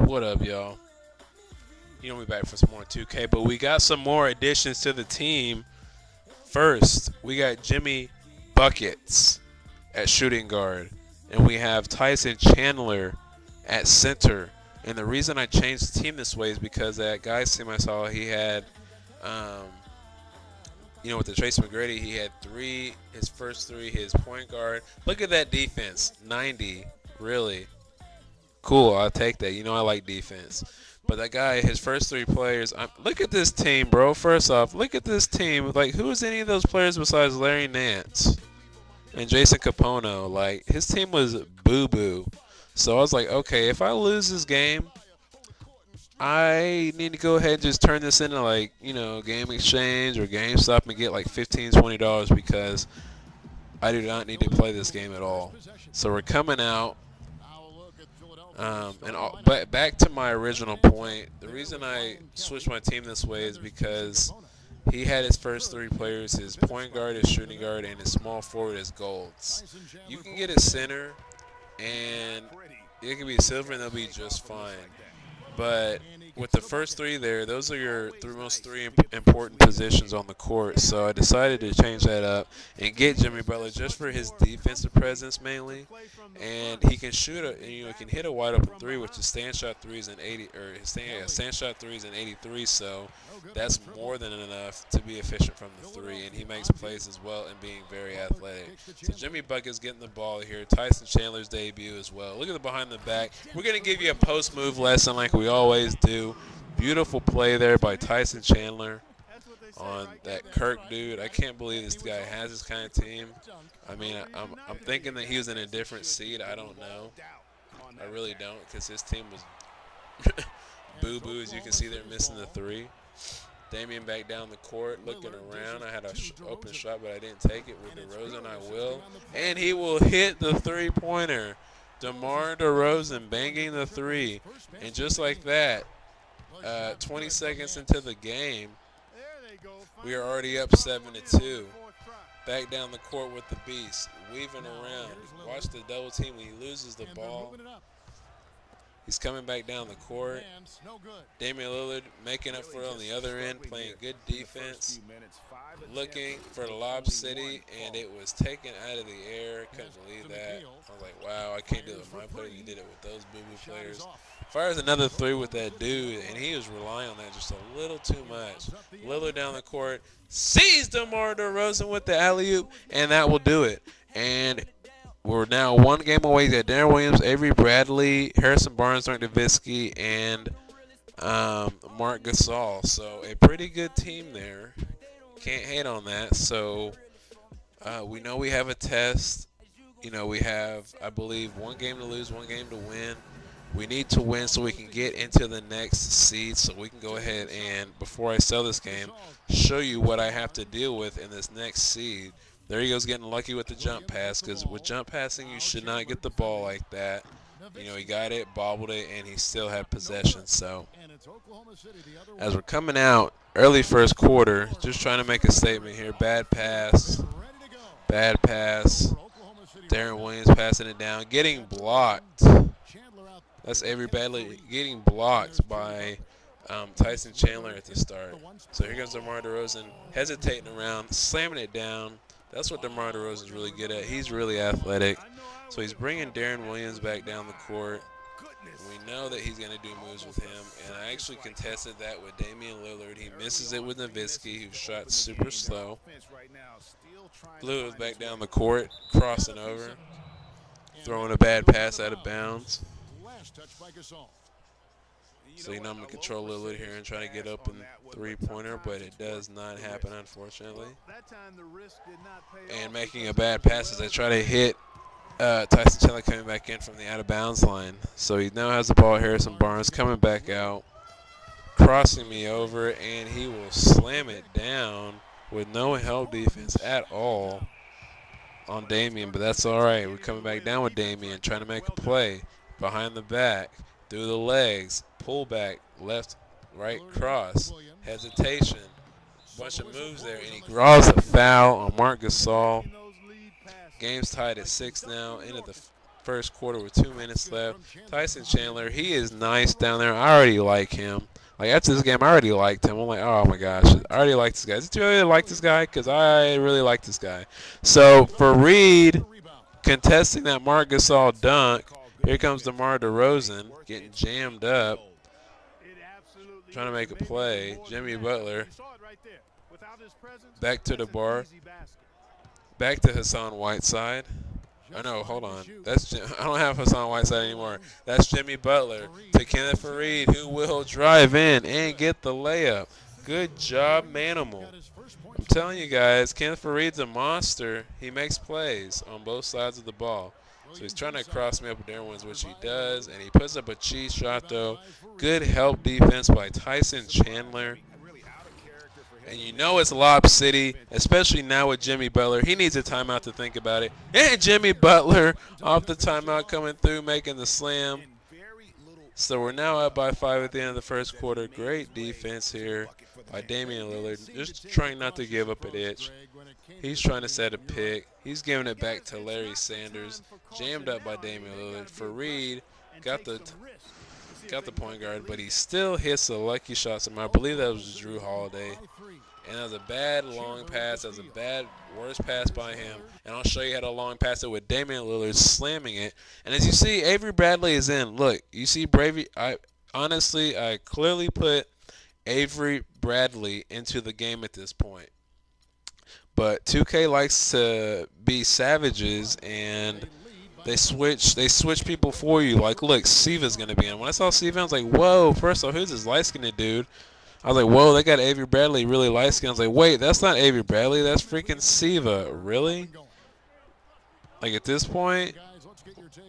What up, y'all? You know we back for some more 2K, but we got some more additions to the team. First, we got Jimmy Buckets at shooting guard, and we have Tyson Chandler at center. And the reason I changed the team this way is because that guy's team I saw, he had, um, with the Tracy McGrady, he had his first three, his point guard. Look at that defense, 90, really. Cool, I'll take that. I like defense. But that guy, his first three players, look at this team, bro. First off, look at this team. Like, who is any of those players besides Larry Nance and Jason Capono? Like, his team was boo-boo. So I was like, okay, if I lose this game, I need to go ahead and just turn this into, like, Game Exchange or GameStop and get like $15, $20 because I do not need to play this game at all. So we're coming out. But back to my original point, the reason I switched my team this way is because he had his first three players, his point guard, his shooting guard, and his small forward as golds. You can get a center, and it can be silver, and they'll be just fine. But with the first three there, those are your most three important positions on the court. So I decided to change that up and get Jimmy Butler just for his defensive presence mainly, and he can shoot he can hit a wide open three, which is stand shot threes in 80 or stand shot threes in 83. So that's more than enough to be efficient from the three, and he makes plays as well and being very athletic. So Jimmy Bucket's getting the ball here. Tyson Chandler's debut as well. Look at the behind the back. We're gonna give you a post move lesson like we always do. Beautiful play there by Tyson Chandler on that Kirk dude. I can't believe this guy has this kind of team. I mean, I'm thinking that he was in a different seed. I don't know. I really don't, because his team was boo-boo. As you can see, they're missing the three. Damian back down the court, looking around. I had an open shot, but I didn't take it. With DeRozan, I will. And he will hit the three-pointer. DeMar DeRozan banging the three. And just like that, 20 seconds into the game, we are already up 7-2. Back down the court with the beast, weaving around. Watch the double team when he loses the ball. He's coming back down the court. Damian Lillard making up for it on the other end, playing good defense. Looking for the Lob City, and it was taken out of the air. Couldn't believe that. I was like, wow, I can't do it with my player. You did it with those boo-boo players. Fires another three with that dude, and he was relying on that just a little too much. Lillard down the court, sees DeMar DeRozan with the alley-oop, and that will do it. And we're now one game away. We got Darren Williams, Avery Bradley, Harrison Barnes, Dirk Nowitzki, and Mark Gasol. So a pretty good team there. Can't hate on that. So we know we have a test. We have, I believe, one game to lose, one game to win. We need to win so we can get into the next seed, so we can go ahead and, before I sell this game, show you what I have to deal with in this next seed. There he goes, getting lucky with the jump pass, because with jump passing, you should not get the ball like that. He got it, bobbled it, and he still had possession. So as we're coming out, early first quarter, just trying to make a statement here. Bad pass. Bad pass. Darren Williams passing it down, getting blocked. That's Avery Bradley getting blocked by Tyson Chandler at the start. So here comes DeMar DeRozan, hesitating around, slamming it down. That's what DeMar DeRozan is really good at. He's really athletic. So he's bringing Darren Williams back down the court. We know that he's going to do moves with him. And I actually contested that with Damian Lillard. He misses it with Nowitzki, who shot super slow. Lillard's back down the court, crossing over, throwing a bad pass out of bounds. So I'm going to control Lillard here and try to get open three-pointer, but it does not happen, unfortunately. And making a bad pass as I try to hit Tyson Chandler coming back in from the out-of-bounds line. So he now has the ball. Harrison Barnes coming back out, crossing me over, and he will slam it down with no help defense at all on Damian, but that's all right. We're coming back down with Damian, trying to make a play behind the back, through the legs, pull back, left, right, cross, hesitation, bunch of moves there, and he draws a foul on Mark Gasol. Game's tied at 6 now, into the first quarter with 2 minutes left. Tyson Chandler, he is nice down there. I already like him. Like, after this game, I already liked him. I'm like, oh, my gosh. I already like this guy. Did you really like this guy? Because I really like this guy. So, for Reed, contesting that Marc Gasol dunk, here comes DeMar DeRozan getting jammed up, trying to make a play. Jimmy Butler back to the bar, back to Hassan Whiteside. Oh, no, hold on. I don't have Hassan Whiteside anymore. That's Jimmy Butler to Kenneth Faried, who will drive in and get the layup. Good job, Manimal. I'm telling you guys, Kenneth Faried's a monster. He makes plays on both sides of the ball. So he's trying to cross me up with their ones, which he does, and he puts up a cheese shot, though. Good help defense by Tyson Chandler. And you know it's Lob City, especially now with Jimmy Butler. He needs a timeout to think about it. And Jimmy Butler off the timeout coming through, making the slam. So we're now up by 5 at the end of the first quarter. Great defense here by Damian Lillard. Just trying not to give up an inch. He's trying to set a pick. He's giving it back to Larry Sanders. Jammed up by Damian Lillard. Faried got the point guard, but he still hits a lucky shot somehow. I believe that was Drew Holiday. And that was a bad long pass. That was a bad, worst pass by him. And I'll show you how to long pass it with Damian Lillard slamming it. And as you see, Avery Bradley is in. Look, you see Bravey. I clearly put Avery Bradley into the game at this point. But 2K likes to be savages, and they switch people for you. Like, look, Siva's going to be in. When I saw Siva, I was like, whoa, first off, who's this light-skinned dude? I was like, whoa, they got Avery Bradley really light-skinned. I was like, wait, that's not Avery Bradley. That's freaking Siva. Really? Like, at this point,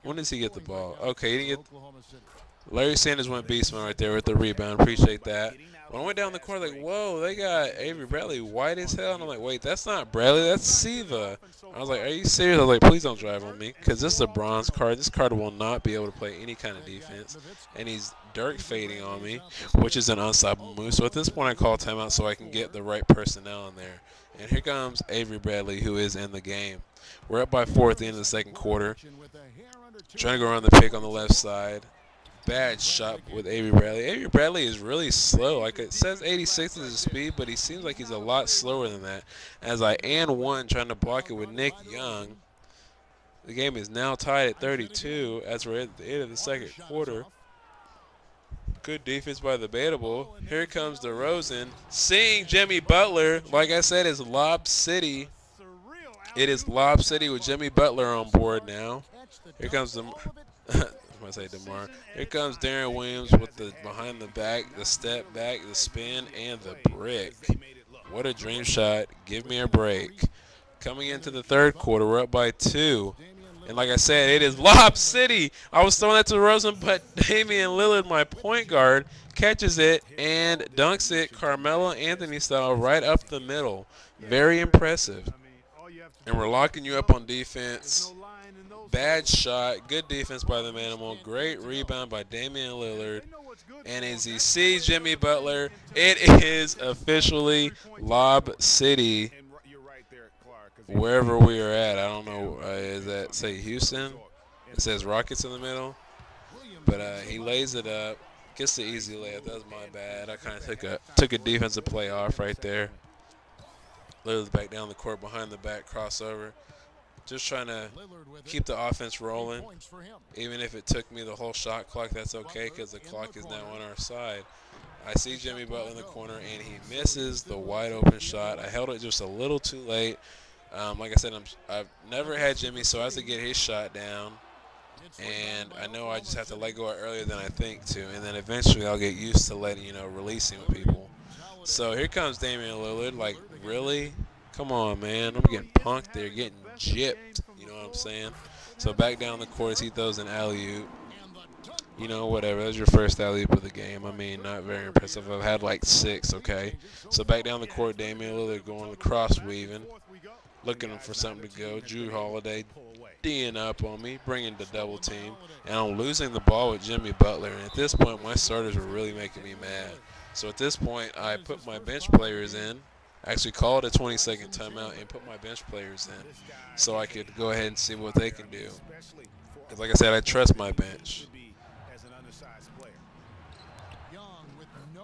when does he get the ball? Okay, he didn't get. Larry Sanders went beastman right there with the rebound. Appreciate that. When I went down the court, like, whoa, they got Avery Bradley white as hell. And I'm like, wait, that's not Bradley. That's Siva. I was like, are you serious? I was like, please don't drive on me, because this is a bronze card. This card will not be able to play any kind of defense. And he's Dirk fading on me, which is an unstoppable move. So at this point, I call timeout so I can get the right personnel in there. And here comes Avery Bradley, who is in the game. We're up by 4 at the end of the second quarter. Trying to go around the pick on the left side. Bad shot with Avery Bradley. Avery Bradley is really slow. Like, it says 86 is his speed, but he seems like he's a lot slower than that. As I and one trying to block it with Nick Young. The game is now tied at 32 as we're at the end of the second quarter. Good defense by the Debatable. Here comes DeRozan. Seeing Jimmy Butler, like I said, is Lob City. It is Lob City with Jimmy Butler on board now. Here comes the. I say DeMar. Here comes Darren Williams with the behind the back, the step back, the spin, and the brick. What a dream shot. Give me a break. Coming into the third quarter, we're up by 2. And like I said, it is Lob City. I was throwing that to Rosen, but Damian Lillard, my point guard, catches it and dunks it Carmelo Anthony style right up the middle. Very impressive. And we're locking you up on defense. Bad shot. Good defense by the Manimal. Great rebound by Damian Lillard. And as you see Jimmy Butler, it is officially Lob City. Wherever we are at, I don't know. Is that, say, Houston? It says Rockets in the middle. But he lays it up. Gets the easy layup. That was my bad. I kind of took a defensive play off right there. Lillard's back down the court behind the back crossover. Just trying to keep the offense rolling. Even if it took me the whole shot clock, that's okay, because the clock is now on our side. I see Jimmy Butler in the corner, and he misses the wide open shot. I held it just a little too late. Like I said, I've never had Jimmy, so I have to get his shot down. And I know I just have to let go earlier than I think to. And then eventually I'll get used to releasing with people. So here comes Damian Lillard. Like, really? Come on, man. I'm getting punked there, getting gypped. You know what I'm saying? So back down the court, he throws an alley-oop. You know, whatever. That was your first alley-oop of the game. I mean, not very impressive. I've had like 6, okay? So back down the court, Damian Lillard going cross-weaving. Looking for something to go. Drew Holiday D'ing up on me, bringing the double team. And I'm losing the ball with Jimmy Butler. And at this point, my starters were really making me mad. So at this point, I put my bench players in. Actually called a 20-second timeout and put my bench players in so I could go ahead and see what they can do. Because like I said, I trust my bench.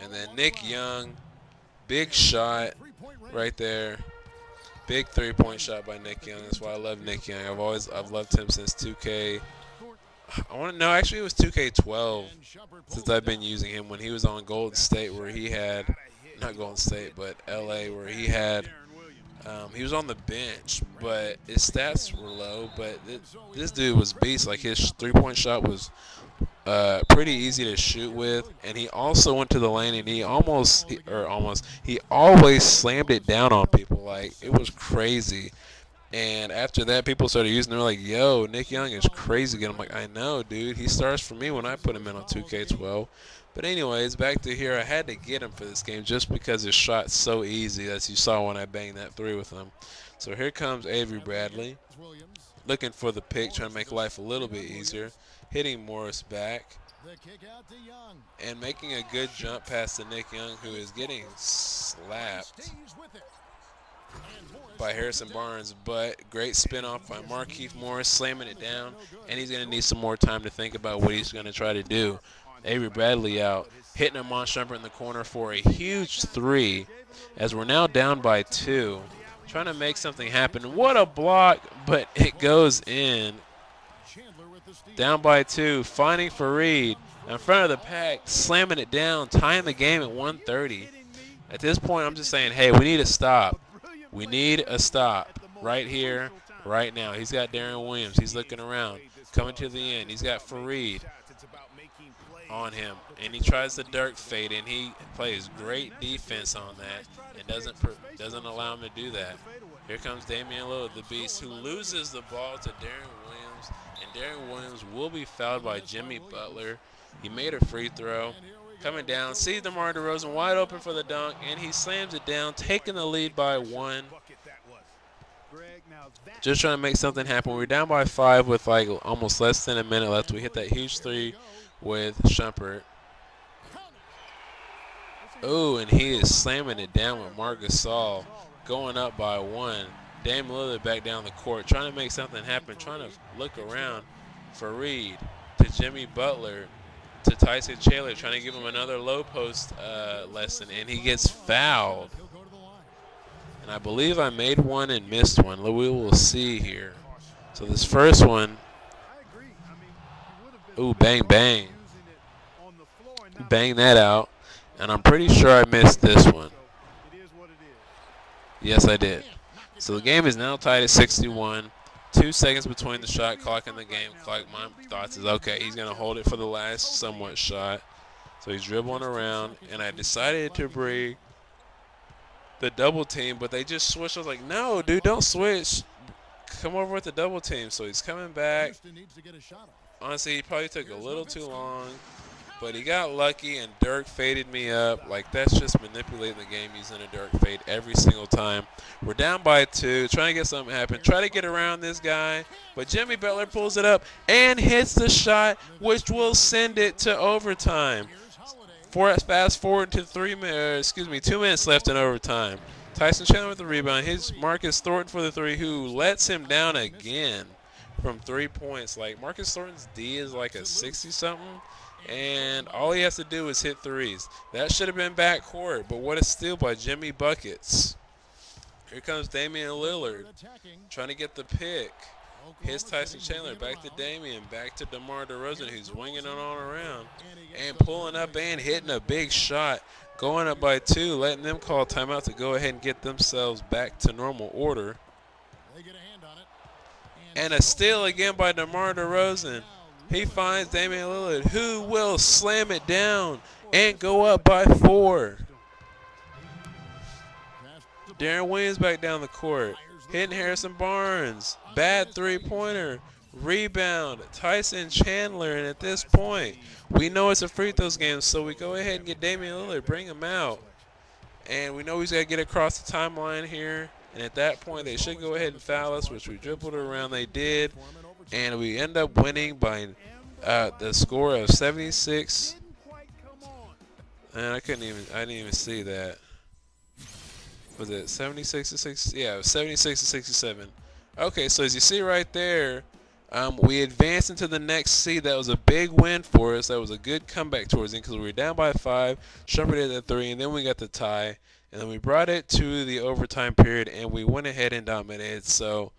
And then Nick Young, big shot right there. Big three-point shot by Nick Young. That's why I love Nick Young. I've loved him since 2K. I want to know. Actually, it was 2K12 since I've been using him when he was on Golden State, where he had not Golden State, but LA, where he had he was on the bench, but his stats were low. But this dude was beast. Like his three-point shot was pretty easy to shoot with, and he also went to the lane and he always slammed it down on people. Like it was crazy. And after that, people started using it. They were like, yo, Nick Young is crazy good. I'm like, I know, dude. He starts for me when I put him in on 2K12. But anyways, back to here. I had to get him for this game just because his shot's so easy, as you saw when I banged that three with him. So here comes Avery Bradley, looking for the pick, trying to make life a little bit easier. Hitting Morris back and making a good jump pass to Nick Young, who is getting slapped by Harrison Barnes, but great spin off by Markieff Morris, slamming it down, and he's going to need some more time to think about what he's going to try to do. Avery Bradley out, hitting a Monshumper in the corner for a huge three, as we're now down by 2, trying to make something happen. What a block, but it goes in. Down by 2, finding Fareed in front of the pack, slamming it down, tying the game at 1:30. At this point, I'm just saying, hey, we need a stop. We need a stop right here, right now. He's got Darren Williams. He's looking around, coming to the end. He's got Fareed on him, and he tries the Dirk fade, and he plays great defense on that and doesn't allow him to do that. Here comes Damian Lillard, the beast, who loses the ball to Darren Williams, and Darren Williams will be fouled by Jimmy Butler. He made a free throw. Coming down, sees DeMar DeRozan wide open for the dunk, and he slams it down, taking the lead by 1. Just trying to make something happen. We're down by 5 with like almost less than a minute left. We hit that huge three with Shumpert. Oh, and he is slamming it down with Marc Gasol, going up by 1. Dame Lillard back down the court, trying to make something happen, trying to look around. Fareed to Jimmy Butler. To Tyson Chandler, trying to give him another low post lesson, and he gets fouled. And I believe I made one and missed one. We will see here. So this first one, ooh, bang, bang. Bang that out. And I'm pretty sure I missed this one. Yes, I did. So the game is now tied at 61. 2 seconds between the shot clock and the game clock. My thoughts is, okay, he's going to hold it for the last somewhat shot. So he's dribbling around, and I decided to bring the double team, but they just switched. I was like, no, dude, don't switch. Come over with the double team. So he's coming back. Honestly, he probably took a little too long, but he got lucky, and Dirk faded me up. Like, that's just manipulating the game using a Dirk fade every single time. We're down by 2, trying to get something happen. Try to get around this guy, but Jimmy Butler pulls it up and hits the shot, which will send it to overtime. Fast forward to 2 minutes left in overtime. Tyson Chandler with the rebound. His Marcus Thornton for the three, who lets him down again from 3 points. Like, Marcus Thornton's D is like a 60-something. And all he has to do is hit threes. That should have been backcourt, but what a steal by Jimmy Buckets. Here comes Damian Lillard trying to get the pick. Here's Tyson Chandler, back to Damian, back to DeMar DeRozan, who's winging it on around and pulling up and hitting a big shot, going up by 2, letting them call timeout to go ahead and get themselves back to normal order. And a steal again by DeMar DeRozan. He finds Damian Lillard, who will slam it down and go up by 4. Darren Williams back down the court, hitting Harrison Barnes. Bad three-pointer. Rebound, Tyson Chandler. And at this point, we know it's a free throws game, so we go ahead and get Damian Lillard, bring him out. And we know he's got to get across the timeline here. And at that point, they should go ahead and foul us, which we dribbled around. They did. And we end up winning by the score of 76. And I didn't even see that. Was it 76 to 6? Yeah, it was 76 to 67. Okay, so as you see right there, We advanced into the next seed. That was a big win for us. That was a good comeback towards the end because we were down by 5, Shumpert at 3, and then we got the tie. And then we brought it to the overtime period, and we went ahead and dominated. So